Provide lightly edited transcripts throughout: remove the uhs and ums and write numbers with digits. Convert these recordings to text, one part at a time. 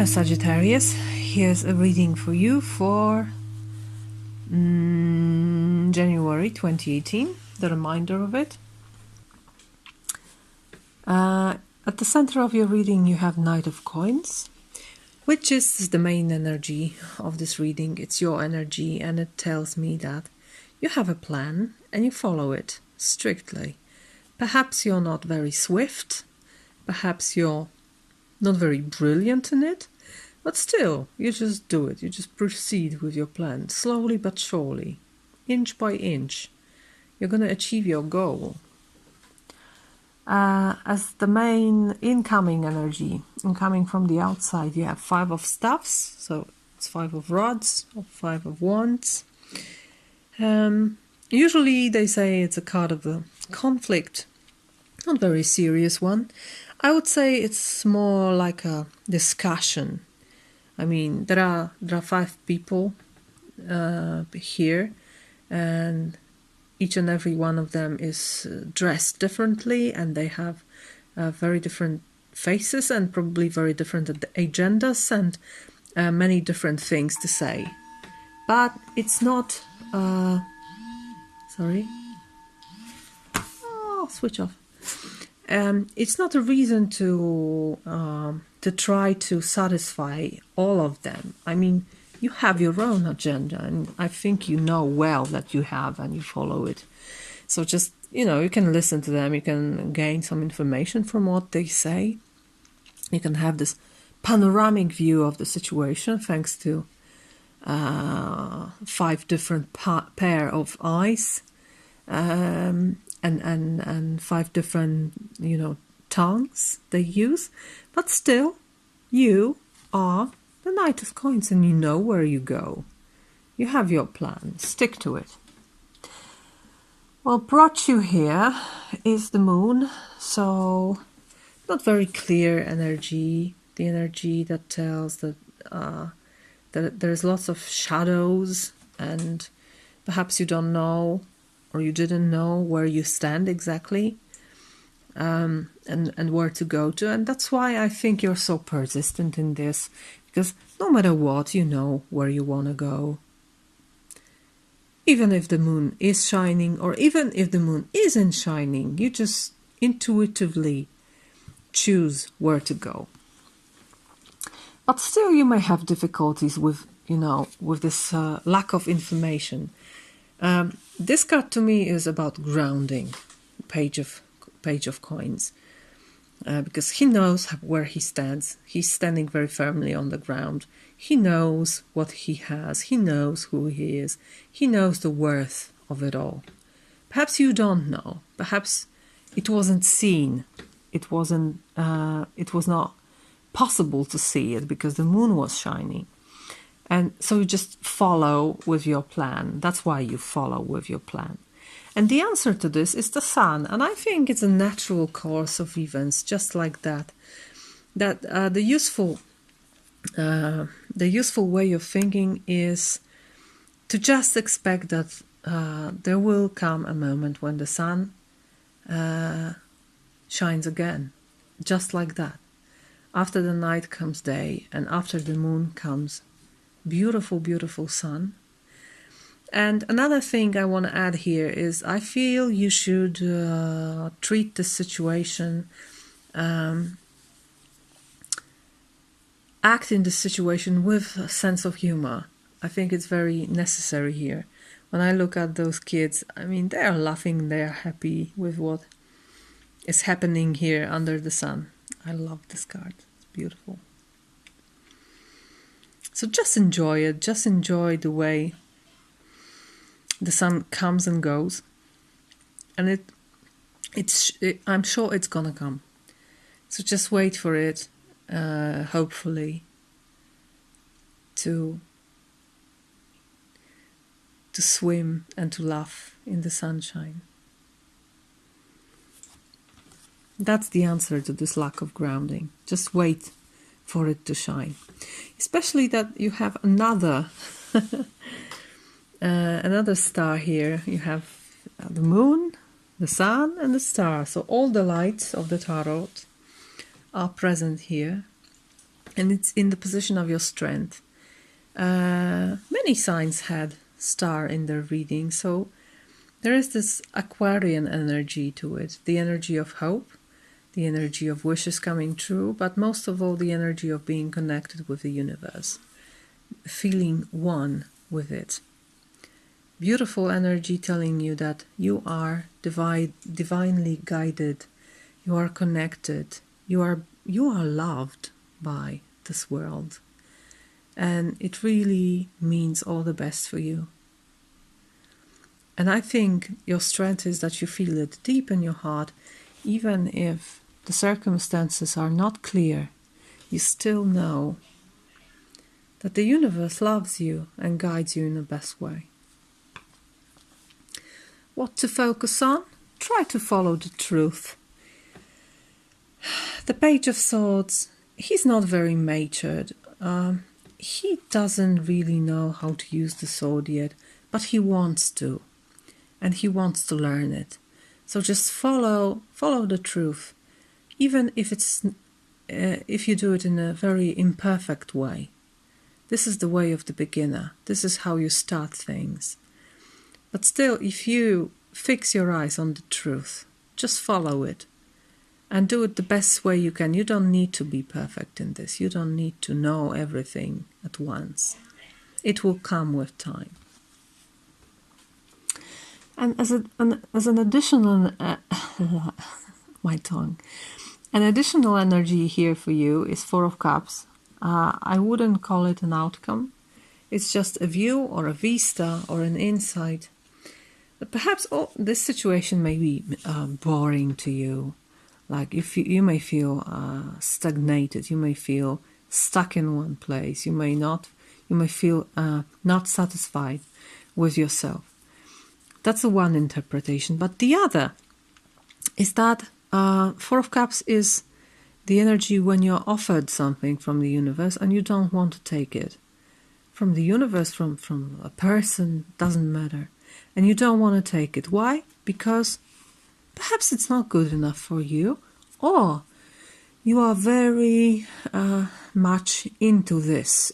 Sagittarius, here's a reading for you for January 2018, the reminder of it. At the center of your reading you have Knight of Coins, which is the main energy of this reading. It's your energy, and it tells me that you have a plan and you follow it strictly. Perhaps you're not very swift, perhaps you're not very brilliant in it, but still, you just do it. You just proceed with your plan, slowly but surely, inch by inch. You're going to achieve your goal. As the main incoming energy, incoming from the outside, you have Five of Staffs, so it's Five of Rods, or Five of Wands. Usually they say it's a card of a conflict, not very serious one. I would say it's more like a discussion. I mean, there are 5 people here, and each and every one of them is dressed differently, and they have very different faces and probably very different agendas and many different things to say. But it's not... sorry. Oh, switch off. It's not a reason to try to satisfy all of them. I mean, you have your own agenda, and I think you know well that you have, and you follow it. So just, you can listen to them, you can gain some information from what they say. You can have this panoramic view of the situation thanks to 5 different pair of eyes, and 5 different, tongues they use. But still, you are the Knight of Coins, and you know where you go. You have your plan. Stick to it. What brought you here is the moon, so not very clear energy. The energy that tells that there's lots of shadows, and perhaps you don't know, or you didn't know where you stand exactly, and where to go to. And that's why I think you're so persistent in this, because no matter what, you know where you want to go. Even if the moon is shining, or even if the moon isn't shining, you just intuitively choose where to go. But still, you may have difficulties with, with this lack of information. This card to me is about grounding, Page of Coins, because he knows where he stands. He's standing very firmly on the ground. He knows what he has. He knows who he is. He knows the worth of it all. Perhaps you don't know. Perhaps it wasn't seen. It was not possible to see it because the moon was shining. And so you just follow with your plan. That's why you follow with your plan. And the answer to this is the sun. And I think it's a natural course of events, just like that. That the useful way of thinking is to just expect that there will come a moment when the sun shines again, just like that. After the night comes day, and after the moon comes beautiful, beautiful sun. And another thing I want to add here is I feel you should treat the situation, act in the situation with a sense of humor. I think it's very necessary here. When I look at those kids, I mean, they are laughing, they are happy with what is happening here under the sun. I love this card. It's beautiful. So just enjoy it. Just enjoy the way the sun comes and goes. And I'm sure it's gonna come. So just wait for it, hopefully, to swim and to laugh in the sunshine. That's the answer to this lack of grounding. Just wait for it to shine. Especially that you have another another star here. You have the moon, the sun, and the star. So all the lights of the tarot are present here. and it's in the position of your strength. Many signs had star in their reading, so there is this Aquarian energy to it, the energy of hope, the energy of wishes coming true, but most of all the energy of being connected with the universe, feeling one with it. Beautiful energy telling you that you are divinely guided, you are connected, you are loved by this world, and it really means all the best for you. And I think your strength is that you feel it deep in your heart, even if the circumstances are not clear, you still know that the universe loves you and guides you in the best way. What to focus on? Try to follow the truth. The Page of Swords, he's not very matured. He doesn't really know how to use the sword yet, but he wants to. And he wants to learn it. So just follow the truth, even if if you do it in a very imperfect way. This is the way of the beginner. This is how you start things. But still, if you fix your eyes on the truth, just follow it and do it the best way you can. You don't need to be perfect in this. You don't need to know everything at once. It will come with time. And as an additional, my tongue, an additional energy here for you is Four of Cups. I wouldn't call it an outcome. It's just a view or a vista or an insight. But perhaps this situation may be boring to you. Like you may feel stagnated. You may feel stuck in one place. You may feel not satisfied with yourself. That's the one interpretation. But the other is that Four of Cups is the energy when you're offered something from the universe and you don't want to take it. From the universe, from a person, doesn't matter. And you don't want to take it. Why? Because perhaps it's not good enough for you, or you are very much into this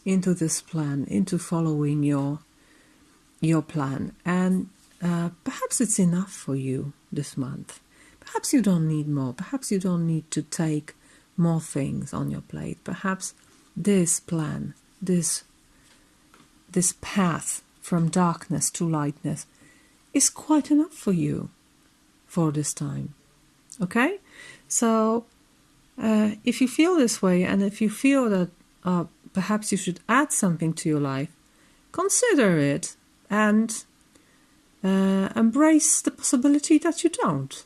plan, into following your plan. And perhaps it's enough for you this month. Perhaps you don't need more. Perhaps you don't need to take more things on your plate. Perhaps this plan, this path from darkness to lightness is quite enough for you for this time. Okay? So if you feel this way, and if you feel that perhaps you should add something to your life, consider it and embrace the possibility that you don't.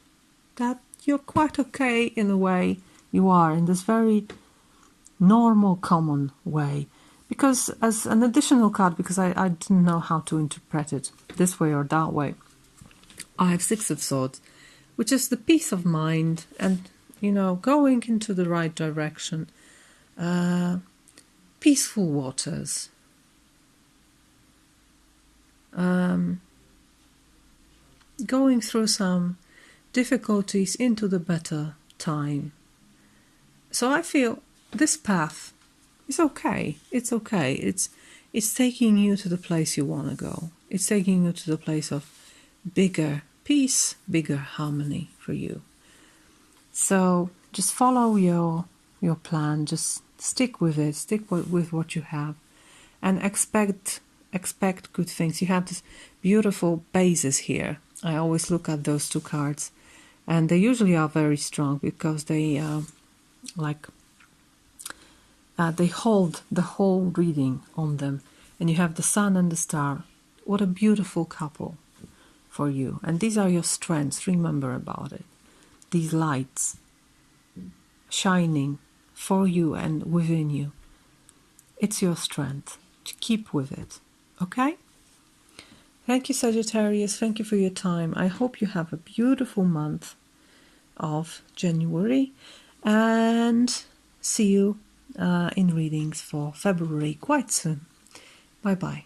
That you're quite okay in the way you are, in this very normal, common way. Because as an additional card, because I didn't know how to interpret it this way or that way, I have Six of Swords, which is the peace of mind and, going into the right direction. Peaceful waters. Going through some difficulties into the better time. So I feel this path is okay. It's okay. It's taking you to the place you want to go. It's taking you to the place of bigger peace, bigger harmony for you. So just follow your plan. Just stick with it. Stick with what you have, and expect good things. You have this beautiful bases here. I always look at those two cards, and they usually are very strong because they they hold the whole reading on them. And you have the sun and the star. What a beautiful couple for you. And these are your strengths. Remember about it. These lights shining for you and within you. It's your strength. Keep with it. Okay? Thank you, Sagittarius. Thank you for your time. I hope you have a beautiful month of January. And see you in readings for February quite soon. Bye-bye.